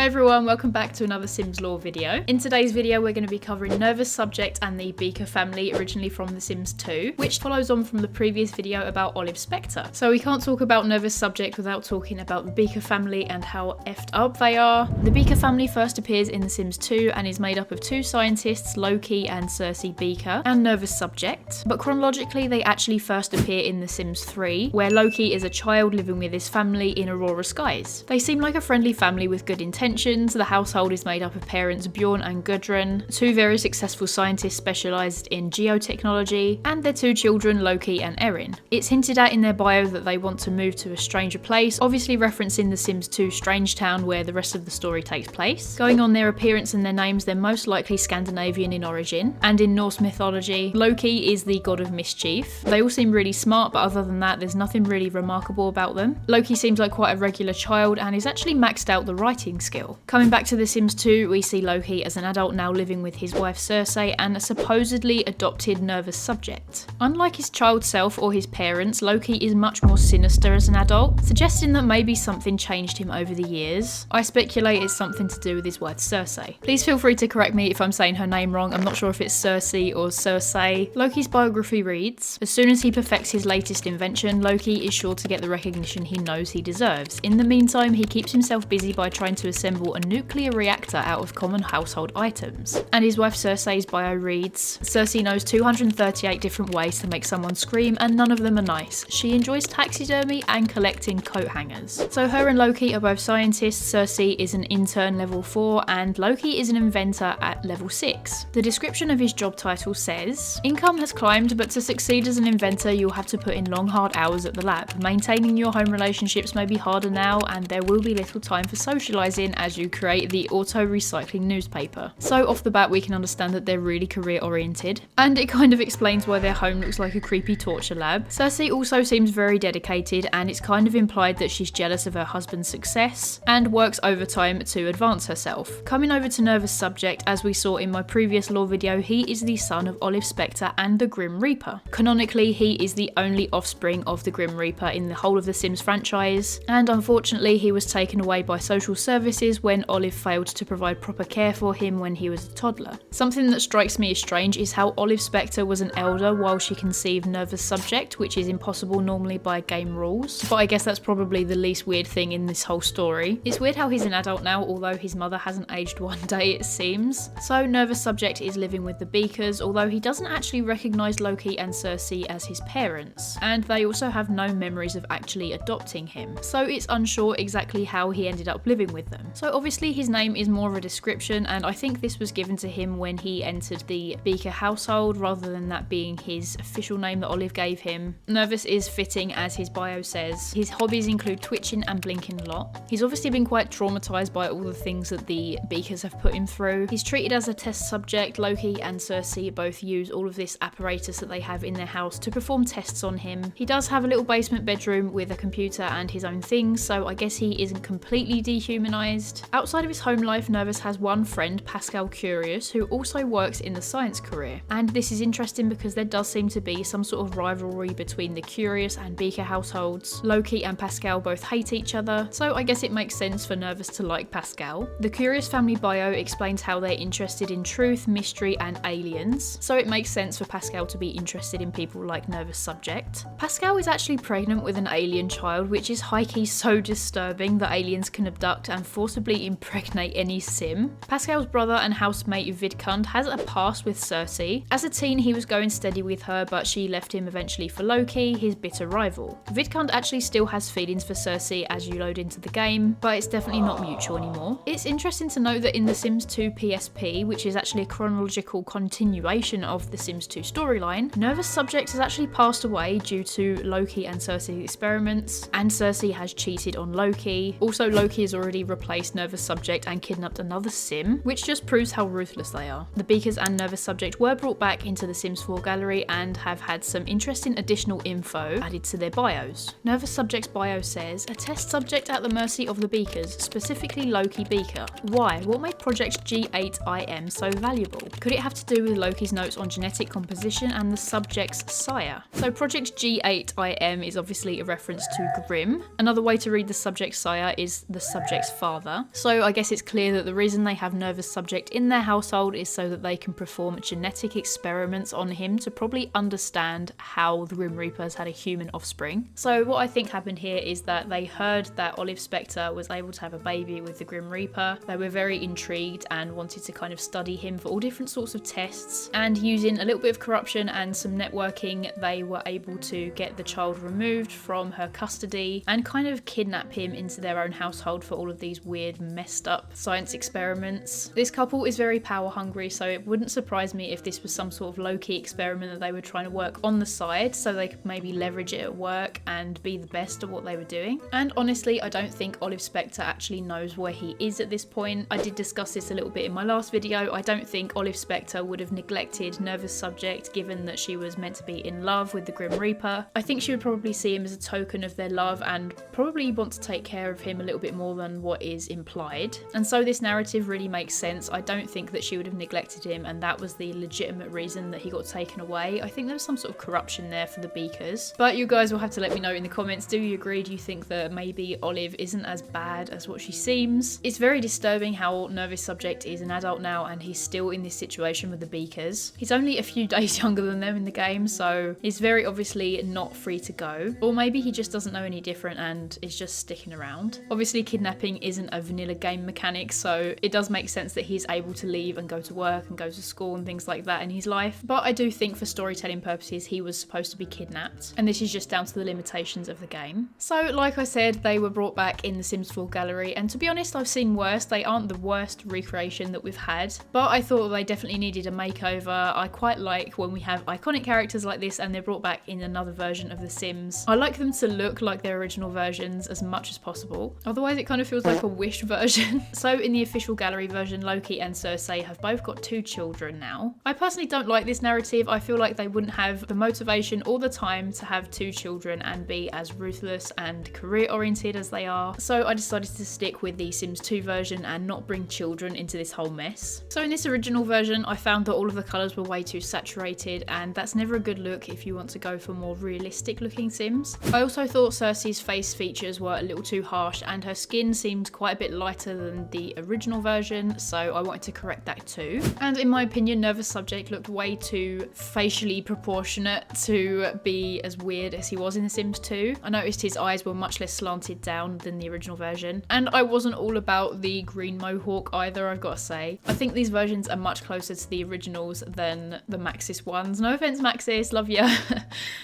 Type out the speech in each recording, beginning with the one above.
Hey everyone, welcome back to another Sims lore video. In today's video we're going to be covering Nervous Subject and the Beaker family, originally from The Sims 2, which follows on from the previous video about Olive Spectre. So we can't talk about Nervous Subject without talking about the Beaker family and how effed up they are. The Beaker family first appears in The Sims 2 and is made up of two scientists, Loki and Cersei Beaker, and Nervous Subject. But chronologically they actually first appear in The Sims 3, where Loki is a child living with his family in Aurora Skies. They seem like a friendly family with good intentions. The household is made up of parents Bjorn and Gudrun, two very successful scientists specialised in geotechnology, and their two children Loki and Erin. It's hinted at in their bio that they want to move to a stranger place, obviously referencing The Sims 2 Strange Town, where the rest of the story takes place. Going on their appearance and their names, they're most likely Scandinavian in origin, and in Norse mythology, Loki is the god of mischief. They all seem really smart, but other than that there's nothing really remarkable about them. Loki seems like quite a regular child and is actually maxed out the writing skill. Coming back to The Sims 2, we see Loki as an adult now living with his wife Cersei and a supposedly adopted Nervous Subject. Unlike his child self or his parents, Loki is much more sinister as an adult, suggesting that maybe something changed him over the years. I speculate it's something to do with his wife Cersei. Please feel free to correct me if I'm saying her name wrong. I'm not sure if it's Cersei or Cersei. Loki's biography reads, as soon as he perfects his latest invention, Loki is sure to get the recognition he knows he deserves. In the meantime, he keeps himself busy by trying to assemble a nuclear reactor out of common household items. And his wife Cersei's bio reads, Cersei knows 238 different ways to make someone scream and none of them are nice. She enjoys taxidermy and collecting coat hangers. So her and Loki are both scientists. Cersei is an intern level 4 and Loki is an inventor at level 6. The description of his job title says, income has climbed, but to succeed as an inventor you'll have to put in long hard hours at the lab. Maintaining your home relationships may be harder now and there will be little time for socialising as you create the auto-recycling newspaper. So off the bat we can understand that they're really career oriented, and it kind of explains why their home looks like a creepy torture lab. Cersei also seems very dedicated and it's kind of implied that she's jealous of her husband's success and works overtime to advance herself. Coming over to Nervous Subject, as we saw in my previous lore video, he is the son of Olive Spectre and the Grim Reaper. Canonically he is the only offspring of the Grim Reaper in the whole of the Sims franchise, and unfortunately he was taken away by social services when Olive failed to provide proper care for him when he was a toddler. Something that strikes me as strange is how Olive Spectre was an elder while she conceived Nervous Subject, which is impossible normally by game rules, but I guess that's probably the least weird thing in this whole story. It's weird how he's an adult now, although his mother hasn't aged one day it seems. So Nervous Subject is living with the Beakers, although he doesn't actually recognise Loki and Cersei as his parents, and they also have no memories of actually adopting him, so it's unsure exactly how he ended up living with them. So obviously his name is more of a description, and I think this was given to him when he entered the Beaker household rather than that being his official name that Olive gave him. Nervous is fitting, as his bio says. His hobbies include twitching and blinking a lot. He's obviously been quite traumatised by all the things that the Beakers have put him through. He's treated as a test subject. Loki and Cersei both use all of this apparatus that they have in their house to perform tests on him. He does have a little basement bedroom with a computer and his own things, so I guess he isn't completely dehumanised. Outside of his home life, Nervous has one friend, Pascal Curious, who also works in the science career. And this is interesting because there does seem to be some sort of rivalry between the Curious and Beaker households. Loki and Pascal both hate each other, so I guess it makes sense for Nervous to like Pascal. The Curious family bio explains how they're interested in truth, mystery and aliens, so it makes sense for Pascal to be interested in people like Nervous Subject. Pascal is actually pregnant with an alien child, which is high-key so disturbing that aliens can abduct and forcibly impregnate any sim. Pascal's brother and housemate Vidkund has a past with Cersei. As a teen he was going steady with her, but she left him eventually for Loki, his bitter rival. Vidkund actually still has feelings for Cersei as you load into the game, but it's definitely not mutual anymore. It's interesting to note that in The Sims 2 PSP, which is actually a chronological continuation of The Sims 2 storyline, Nervous Subject has actually passed away due to Loki and Cersei's experiments, and Cersei has cheated on Loki. Also, Loki has already replaced Nervous Subject and kidnapped another sim, which just proves how ruthless they are. The Beakers and Nervous Subject were brought back into the Sims 4 gallery and have had some interesting additional info added to their bios. Nervous Subject's bio says, a test subject at the mercy of the Beakers, specifically Loki Beaker. Why? What made Project G8IM so valuable? Could it have to do with Loki's notes on genetic composition and the subject's sire? So Project G8IM is obviously a reference to Grimm. Another way to read the subject's sire is the subject's father. Beaker. So I guess it's clear that the reason they have nervous subject in their household is so that they can perform genetic experiments on him to probably understand how the Grim Reapers had a human offspring. So what I think happened here is that they heard that Olive Spectre was able to have a baby with the Grim Reaper. They were very intrigued and wanted to kind of study him for all different sorts of tests, and using a little bit of corruption and some networking, they were able to get the child removed from her custody and kind of kidnap him into their own household for all of these weird, messed up science experiments. This couple is very power hungry, so it wouldn't surprise me if this was some sort of low-key experiment that they were trying to work on the side so they could maybe leverage it at work and be the best at what they were doing. And honestly, I don't think Olive Spectre actually knows where he is at this point. I did discuss this a little bit in my last video. I don't think Olive Spectre would have neglected Nervous Subject given that she was meant to be in love with the Grim Reaper. I think she would probably see him as a token of their love and probably want to take care of him a little bit more than what is implied. And so this narrative really makes sense. I don't think that she would have neglected him and that was the legitimate reason that he got taken away. I think there was some sort of corruption there for the Beakers. But you guys will have to let me know in the comments, do you agree? Do you think that maybe Olive isn't as bad as what she seems? It's very disturbing how Nervous Subject is an adult now and he's still in this situation with the Beakers. He's only a few days younger than them in the game, so he's very obviously not free to go. Or maybe he just doesn't know any different and is just sticking around. Obviously kidnapping isn't a vanilla game mechanic, so it does make sense that he's able to leave and go to work and go to school and things like that in his life. But I do think for storytelling purposes he was supposed to be kidnapped, and this is just down to the limitations of the game. So like I said, they were brought back in the Sims 4 gallery, and to be honest I've seen worse. They aren't the worst recreation that we've had, but I thought they definitely needed a makeover. I quite like when we have iconic characters like this and they're brought back in another version of The Sims. I like them to look like their original versions as much as possible, otherwise it kind of feels like a Wish version. So in the official gallery version, Loki and Cersei have both got 2 children now. I personally don't like this narrative. I feel like they wouldn't have the motivation or the time to have 2 children and be as ruthless and career oriented as they are. So I decided to stick with the Sims 2 version and not bring children into this whole mess. So in this original version, I found that all of the colours were way too saturated, and that's never a good look if you want to go for more realistic looking Sims. I also thought Cersei's face features were a little too harsh and her skin seemed quite a bit lighter than the original version, so I wanted to correct that too. And in my opinion, Nervous Subject looked way too facially proportionate to be as weird as he was in The Sims 2. I noticed his eyes were much less slanted down than the original version, and I wasn't all about the green mohawk either, I've got to say. I think these versions are much closer to the originals than the Maxis ones. No offense Maxis, love ya.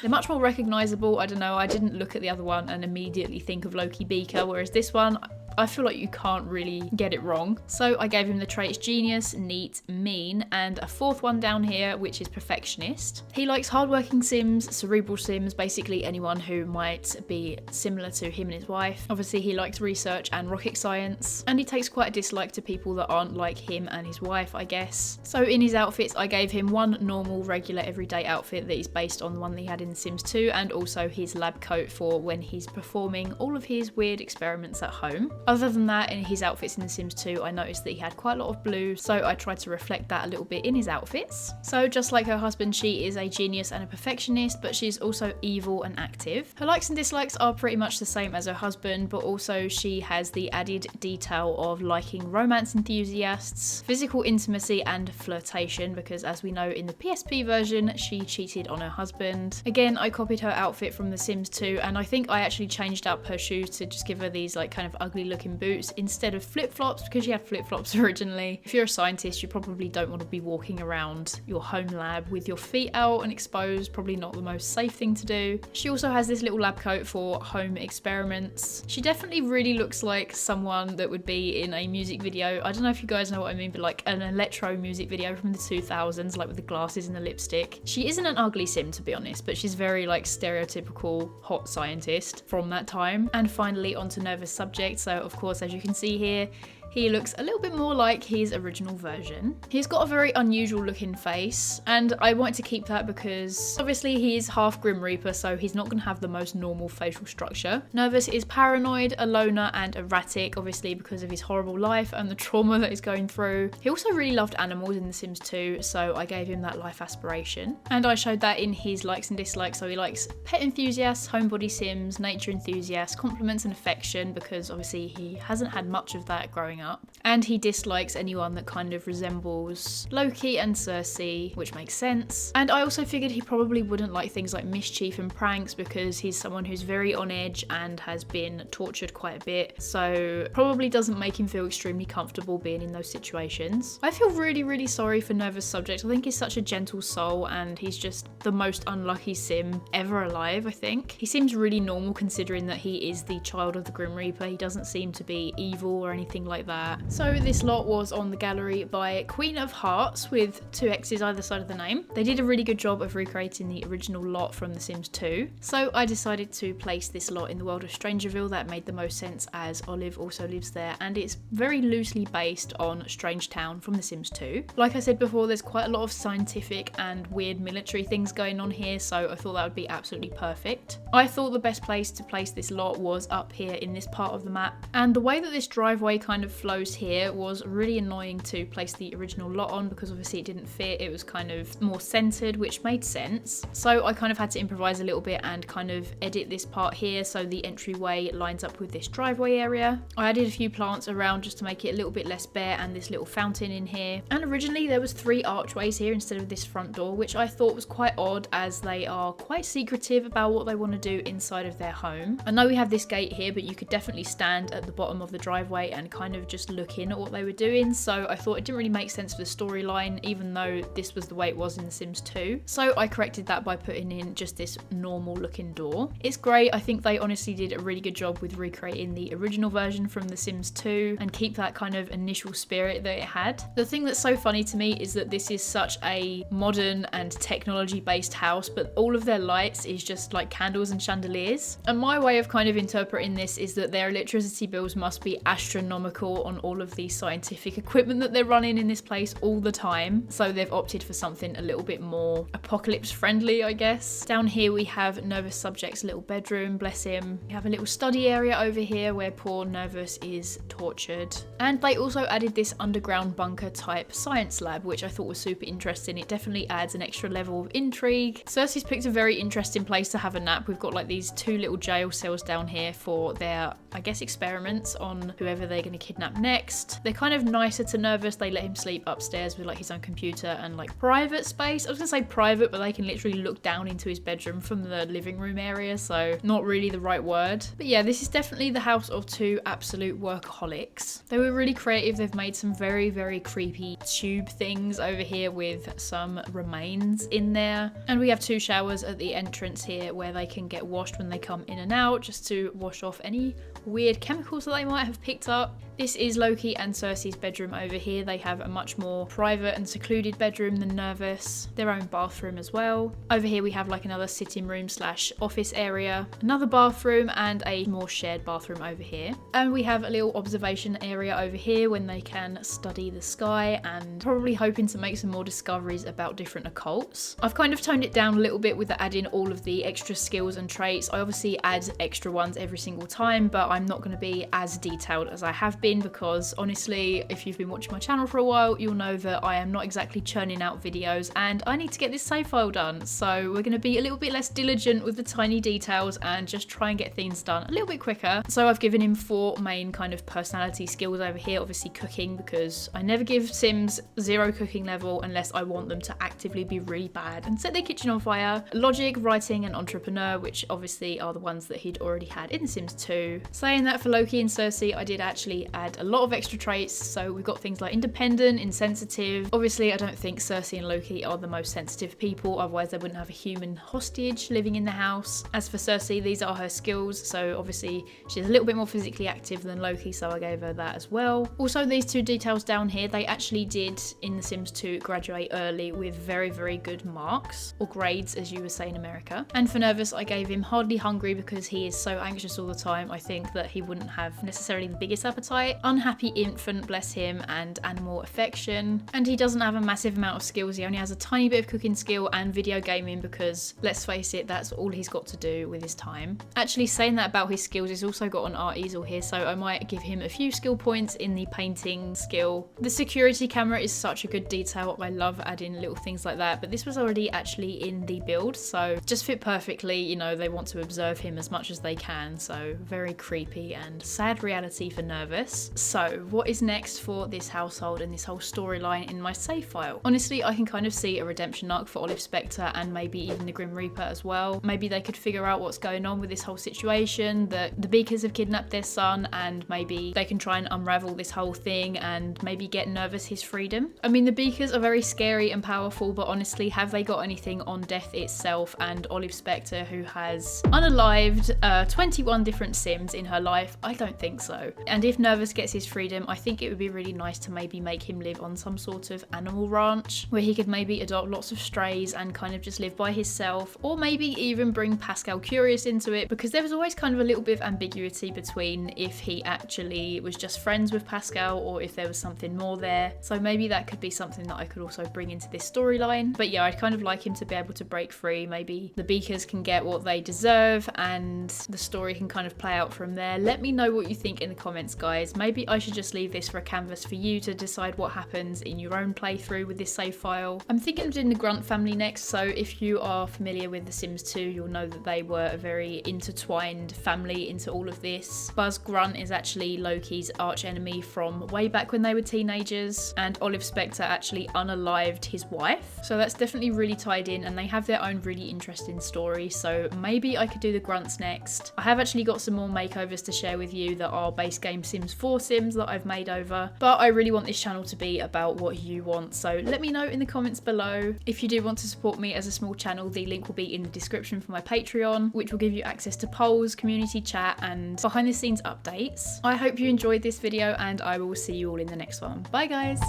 They're much more recognisable. I don't know, I didn't look at the other one and immediately think of Loki Beaker, whereas this one, I feel like you can't really get it wrong. So I gave him the traits genius, neat, mean, and a 4th one down here, which is perfectionist. He likes hardworking Sims, cerebral Sims, basically anyone who might be similar to him and his wife. Obviously he likes research and rocket science, and he takes quite a dislike to people that aren't like him and his wife, I guess. So in his outfits, I gave him one normal, regular, everyday outfit that is based on the one that he had in The Sims 2, and also his lab coat for when he's performing all of his weird experiments at home. Other than that, in his outfits in The Sims 2, I noticed that he had quite a lot of blue, so I tried to reflect that a little bit in his outfits. So just like her husband, she is a genius and a perfectionist, but she's also evil and active. Her likes and dislikes are pretty much the same as her husband, but also she has the added detail of liking romance enthusiasts, physical intimacy and flirtation, because as we know in the PSP version, she cheated on her husband. Again, I copied her outfit from The Sims 2, and I think I actually changed up her shoes to just give her these like kind of ugly looking boots instead of flip-flops, because she had flip-flops originally. If you're a scientist, you probably don't want to be walking around your home lab with your feet out and exposed, probably not the most safe thing to do. She also has this little lab coat for home experiments. She definitely really looks like someone that would be in a music video. I don't know if you guys know what I mean, but like an electro music video from the 2000s, like with the glasses and the lipstick. She isn't an ugly Sim, to be honest, but she's very like stereotypical hot scientist from that time. And finally onto Nervous Subject. So of course, as you can see here, he looks a little bit more like his original version. He's got a very unusual looking face, and I wanted to keep that because obviously he's half Grim Reaper, so he's not going to have the most normal facial structure. Nervous is paranoid, a loner, and erratic, obviously because of his horrible life and the trauma that he's going through. He also really loved animals in The Sims 2, so I gave him that life aspiration. And I showed that in his likes and dislikes, so he likes pet enthusiasts, homebody sims, nature enthusiasts, compliments and affection, because obviously he hasn't had much of that growing up. And he dislikes anyone that kind of resembles Loki and Cersei, which makes sense. And I also figured he probably wouldn't like things like mischief and pranks because he's someone who's very on edge and has been tortured quite a bit, so probably doesn't make him feel extremely comfortable being in those situations. I feel really sorry for Nervous Subject. I think he's such a gentle soul and he's just the most unlucky sim ever alive, I think. He seems really normal considering that he is the child of the Grim Reaper. He doesn't seem to be evil or anything like that. So this lot was on the gallery by Queen of Hearts with 2 X's either side of the name. They did a really good job of recreating the original lot from The Sims 2. So I decided to place this lot in the world of Strangerville. That made the most sense as Olive also lives there, and it's very loosely based on Strangetown from The Sims 2. Like I said before, there's quite a lot of scientific and weird military things going on here, so I thought that would be absolutely perfect. I thought the best place to place this lot was up here in this part of the map, and the way that this driveway kind of flows here was really annoying to place the original lot on because obviously it didn't fit. It was kind of more centered, which made sense. So I kind of had to improvise a little bit and kind of edit this part here so the entryway lines up with this driveway area. I added a few plants around just to make it a little bit less bare, and this little fountain in here. And originally there was 3 archways here instead of this front door, which I thought was quite odd as they are quite secretive about what they want to do inside of their home. I know we have this gate here, but you could definitely stand at the bottom of the driveway and kind of just look in at what they were doing, so I thought it didn't really make sense for the storyline even though this was the way it was in The Sims 2. So I corrected that by putting in just this normal looking door. It's great. I think they honestly did a really good job with recreating the original version from The Sims 2 and keep that kind of initial spirit that it had. The thing that's so funny to me is that this is such a modern and technology based house, but all of their lights is just like candles and chandeliers. And my way of kind of interpreting this is that their electricity bills must be astronomical on all of the scientific equipment that they're running in this place all the time. So they've opted for something a little bit more apocalypse friendly, I guess. Down here we have Nervous Subject's little bedroom, bless him. We have a little study area over here where poor Nervous is tortured. And they also added this underground bunker type science lab, which I thought was super interesting. It definitely adds an extra level of intrigue. Cersei's picked a very interesting place to have a nap. We've got like these 2 little jail cells down here for their, I guess, experiments on whoever they're going to kidnap next. They're kind of nicer to Nervous. They let him sleep upstairs with like his own computer and like private space. I was gonna say private, but they can literally look down into his bedroom from the living room area, so not really the right word. But yeah, this is definitely the house of 2 absolute workaholics. They were really creative. They've made some very creepy tube things over here with some remains in there. And we have 2 showers at the entrance here where they can get washed when they come in and out, just to wash off any weird chemicals that they might have picked up. This is Loki and Cersei's bedroom over here. They have a much more private and secluded bedroom than Nervous. Their own bathroom as well. Over here we have like another sitting room slash office area, another bathroom, and a more shared bathroom over here. And we have a little observation area over here when they can study the sky and probably hoping to make some more discoveries about different occults. I've kind of toned it down a little bit with adding all of the extra skills and traits. I obviously add extra ones every single time, but I'm not going to be as detailed as I have been because honestly, if you've been watching my channel for a while, you'll know that I am not exactly churning out videos and I need to get this save file done. So we're going to be a little bit less diligent with the tiny details and just try and get things done a little bit quicker. So I've given him 4 main kind of personality skills over here. Obviously cooking, because I never give Sims 0 cooking level unless I want them to actively be really bad and set their kitchen on fire. Logic, writing, and entrepreneur, which obviously are the ones that he'd already had in The Sims 2. Saying that, for Loki and Cersei, I did actually add a lot of extra traits. So we've got things like independent, insensitive. Obviously I don't think Cersei and Loki are the most sensitive people, otherwise they wouldn't have a human hostage living in the house. As for Cersei, these are her skills, so obviously she's a little bit more physically active than Loki, so I gave her that as well. Also, these 2 details down here, they actually did in The Sims 2 graduate early with very good marks, or grades as you would say in America. And for Nervous, I gave him hardly hungry because he is so anxious all the time. I think that he wouldn't have necessarily the biggest appetite shy, unhappy infant, bless him, and animal affection. And he doesn't have a massive amount of skills. He only has a tiny bit of cooking skill and video gaming because, let's face it, that's all he's got to do with his time. Actually, saying that about his skills, he's also got an art easel here, so I might give him a few skill points in the painting skill. The security camera is such a good detail. I love adding little things like that, but this was already actually in the build, so just fit perfectly. You know, they want to observe him as much as they can, so very creepy and sad reality for Nervous. So what is next for this household and this whole storyline in my save file? Honestly, I can kind of see a redemption arc for Olive Spectre and maybe even the Grim Reaper as well. Maybe they could figure out what's going on with this whole situation, that the Beakers have kidnapped their son, and maybe they can try and unravel this whole thing and maybe get Nervous his freedom. I mean, the Beakers are very scary and powerful, but honestly, have they got anything on Death itself and Olive Spectre, who has unalived 21 different Sims in her life? I don't think so. And if Nervous gets his freedom, I think it would be really nice to maybe make him live on some sort of animal ranch where he could maybe adopt lots of strays and kind of just live by himself, or maybe even bring Pascal Curious into it, because there was always kind of a little bit of ambiguity between if he actually was just friends with Pascal or if there was something more there. So maybe that could be something that I could also bring into this storyline. But yeah, I'd kind of like him to be able to break free. Maybe the Beakers can get what they deserve and the story can kind of play out from there. Let me know what you think in the comments, guys. Maybe I should just leave this for a canvas for you to decide what happens in your own playthrough with this save file. I'm thinking of doing the Grunt family next, so if you are familiar with The Sims 2, you'll know that they were a very intertwined family into all of this. Buzz Grunt is actually Loki's arch enemy from way back when they were teenagers, and Olive Spectre actually unalived his wife. So that's definitely really tied in, and they have their own really interesting story. So maybe I could do the Grunts next. I have actually got some more makeovers to share with you that are base game Sims 4 Sims that I've made over, but I really want this channel to be about what you want. So let me know in the comments below. If you do want to support me as a small channel, the link will be in the description for my Patreon, which will give you access to polls, community chat, and behind the scenes updates. I hope you enjoyed this video, and I will see you all in the next one. Bye guys!